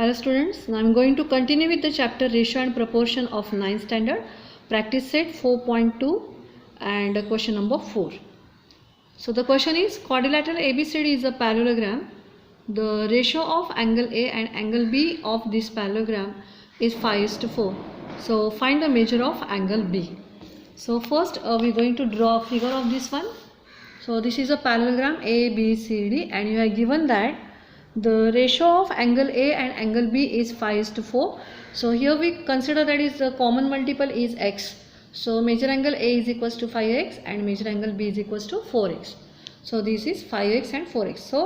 Hello students, now I am going to continue with the chapter Ratio and Proportion of 9th standard, practice set 4.2 and question number 4. So the question is, quadrilateral ABCD is a parallelogram. The ratio of angle A and angle B of this parallelogram is 5:4. So find the measure of angle B. So first we are going to draw a figure of this one. So this is a parallelogram ABCD and you are given that the ratio of angle A and angle B is 5:4. So here we consider that is the common multiple is x. So measure angle A is equals to 5x and measure angle B is equals to 4x. So this is 5x and 4x. So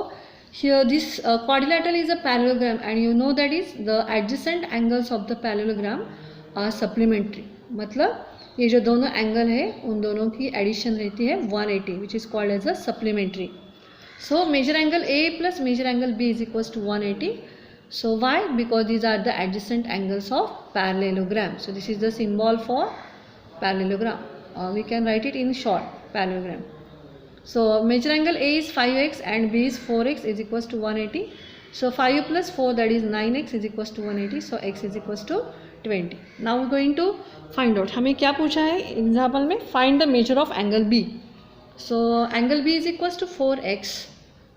here this quadrilateral is a parallelogram and you know that is the adjacent angles of the parallelogram are supplementary. मतलब ये जो दोनों angle है उन दोनों की addition रहती है 180 which is called as a supplementary. So measure angle A plus measure angle B is equals to 180. So why? Because these are the adjacent angles of parallelogram. So this is the symbol for parallelogram. We can write it in short, parallelogram. So measure angle A is 5x and B is 4x is equals to 180. So 5 plus 4 that is 9x is equals to 180. So x is equals to 20. Now we are going to find out. हमें क्या पूछा है example में? Find the measure of angle B. So angle B is equals to 4x.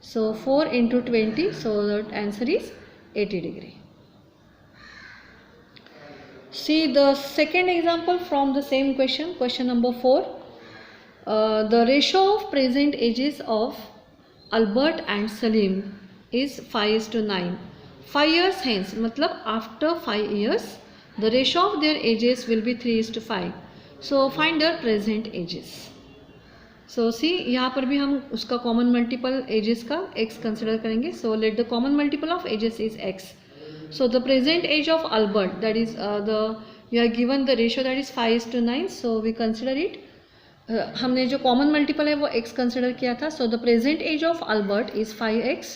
So 4 into 20. So the answer is 80 degree. See the second example from the same question. Question number 4. The ratio of present ages of Albert and Salim is 5:9. 5 years hence, मतलब after 5 years, the ratio of their ages will be 3:5. So find their present ages. So see यहाँ पर भी हम उसका common multiple edges का x consider करेंगे. So let the common multiple of ages is x. So the present age of Albert, that is you are given the ratio that is 5:9. So we consider it. हमने जो common multiple है वो x consider किया था. So the present age of Albert is 5x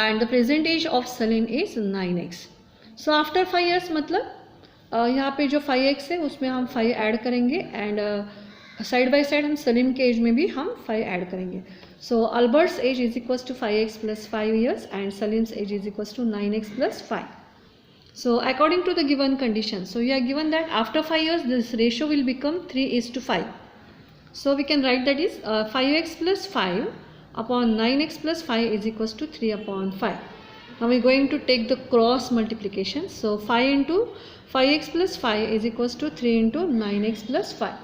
and the present age of Salim is 9x. So after 5 years मतलब यहाँ पे जो 5x है उसमें हम 5 ऐड करेंगे एंड साइड बाई साइड हम सलीम के एज में भी हम 5 ऐड करेंगे. So Albert's age is equals to 5x plus 5 years and Salim's age is equals to 9x plus 5. So according to the given condition, so we are given that after 5 years this ratio will become 3:5. So we can write that is 5x plus 5 upon 9x plus 5 is equals to 3/5. Now we are going to take the cross multiplication. So 5 into 5x plus 5 is equals to 3 into 9x plus 5.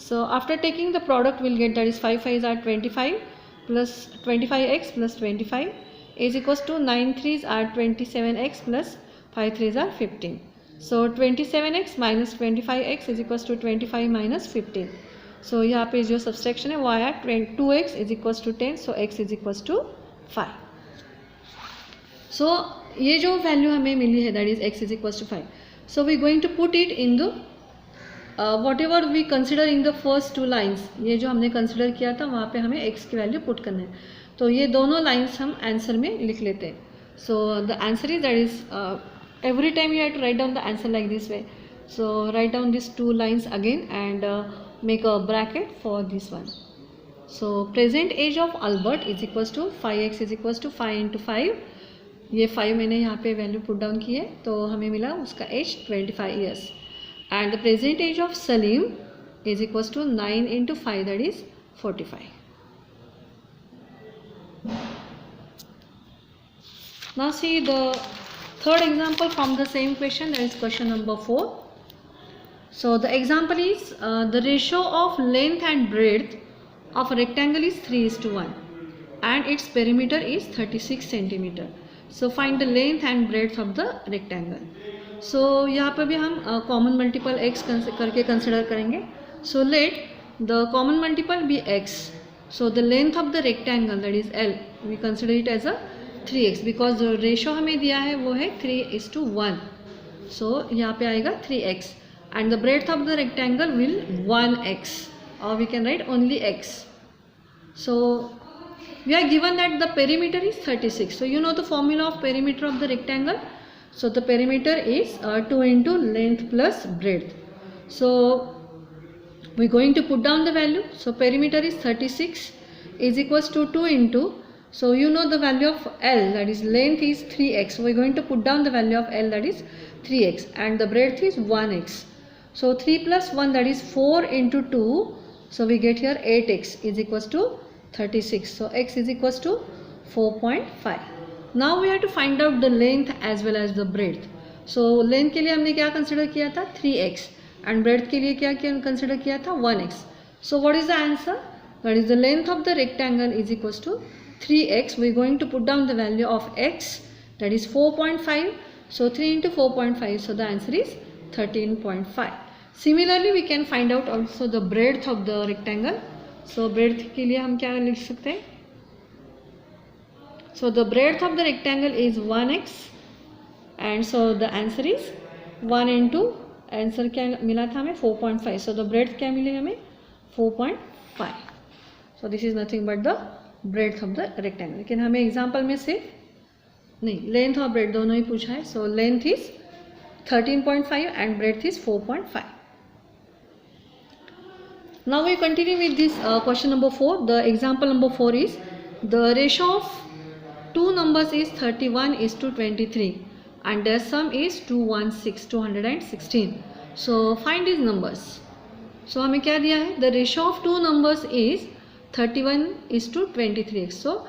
So after taking the product we'll get that is 5 5s are 25 plus 25x plus 25 is equals to 9 3s are 27x plus 5 3s are 15. So 27x minus 25x is equals to 25 minus 15. So यहाँ पे जो subtraction है वो आया 2x is equals to 10. So x is equals to 5. So ये जो value हमें मिली है that is x is equals to 5. So we are going to put it in the whatever we consider in the first two lines. ये जो हमने consider किया था वहाँ पे हमें x की वैल्यू पुट करना है. तो ये दोनों लाइन्स हम आंसर में लिख लेते हैं. So the answer is that is every time you have to write down the answer like this way. So write down this two lines again and make a bracket for this one. So present age of Albert is equals to 5x is equals to 5 into 5. ये 5 मैंने यहाँ पे value put down की है तो हमें मिला उसका as 25 years. And the present age of Salim is equals to 9 into 5 that is 45. Now see the third example from the same question, that is question number 4. So the example is the ratio of length and breadth of a rectangle is 3:1 and its perimeter is 36 centimeter. So find the length and breadth of the rectangle. So यहाँ पर भी हम common multiple x करके consider करेंगे. So let the common multiple be x. So the length of the rectangle that is L we consider it as a 3x because जो ratio हमें दिया है वो है 3:1. सो यहाँ पे आएगा 3x and the breadth of the rectangle will 1x और we can write only x. So we are given that the perimeter is 36. So you know the formula of perimeter of the rectangle. So the perimeter is 2 into length plus breadth. So we are going to put down the value. So perimeter is 36 is equals to 2 into So you know the value of L, that is length is 3x. So we are going to put down the value of L, that is 3x, and the breadth is 1x. So 3 plus 1, that is 4 into 2. So we get here 8x is equals to 36. So x is equals to 4.5. Now we have to find out the length as well as the breadth. So length के लिए हमने क्या consider किया था 3x, and breadth के लिए क्या consider किया था 1x. So what is the answer? That is the length of the rectangle is equals to 3x. We are going to put down the value of x, that is 4.5. So 3 into 4.5. So the answer is 13.5. Similarly, we can find out also the breadth of the rectangle. So breadth के लिए हम क्या लिख सकते हैं? So the breadth of the rectangle is 1x, and so the answer is 1 into answer क्या मिला था हमें 4.5. So the breadth क्या मिले हमें 4.5. So this is nothing but the breadth of the rectangle. लेकिन हमें एग्जाम्पल में से नहीं, लेंथ और ब्रेड दोनों ही पूछा है. So length is 13.5 and breadth is 4.5. Now we continue with this question number 4. The example number 4 is the ratio of two numbers is 31:23 and their sum is 216. So find these numbers. So हमें क्या दिया है? The ratio of two numbers is 31:23x. So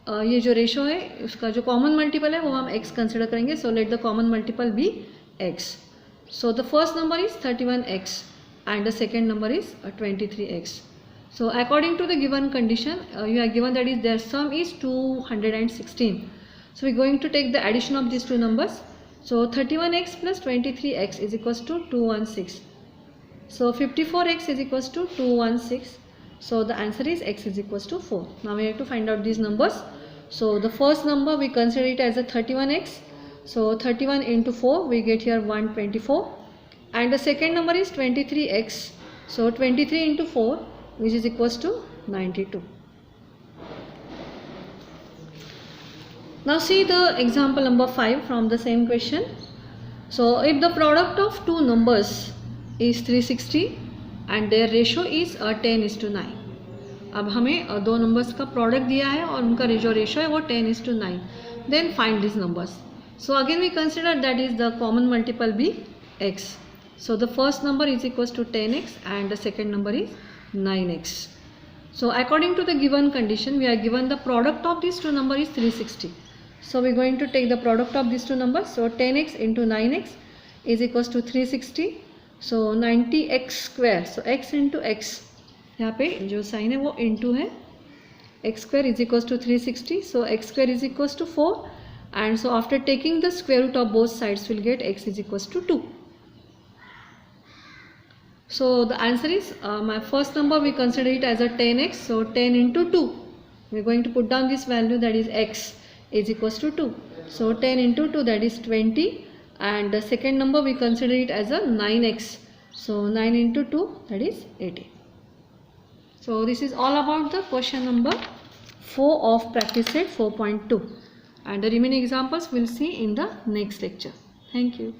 ये जो ratio है उसका जो common multiple है वो हम x कंसिडर करेंगे. So let the common multiple be x. So the first number is 31x and the second number is 23x. So according to the given condition, you are given that is their sum is 216. So we are going to take the addition of these two numbers. So 31x plus 23x is equals to 216. So 54x is equals to 216. So the answer is x is equals to 4. Now we have to find out these numbers. So the first number we consider it as a 31x. So 31 into 4 we get here 124. And the second number is 23x. So 23 into 4 which is equals to 92. Now see the example number 5 from the same question. So if the product of two numbers is 360 and their ratio is 10:9. अब हमें दो numbers का product दिया है और उनका जो ratio है वो 10:9. Then find these numbers. So again we consider that is the common multiple be x. So the first number is equals to 10x and the second number is 9x. So according to the given condition, we are given the product of these two numbers is 360. So we are going to take the product of these two numbers. So 10x into 9x is equals to 360. So 90x square. So x into x, यहाँ पे जो sign है वो into है. X square is equals to 360. So x square is equals to 4. And so after taking the square root of both sides, we'll get x is equals to 2. So the answer is my first number we consider it as a 10x. So 10 into 2. We are going to put down this value, that is x is equals to 2. So 10 into 2, that is 20. And the second number we consider it as a 9x. So 9 into 2, that is 80. So this is all about the question number 4 of practice set 4.2. And the remaining examples we'll see in the next lecture. Thank you.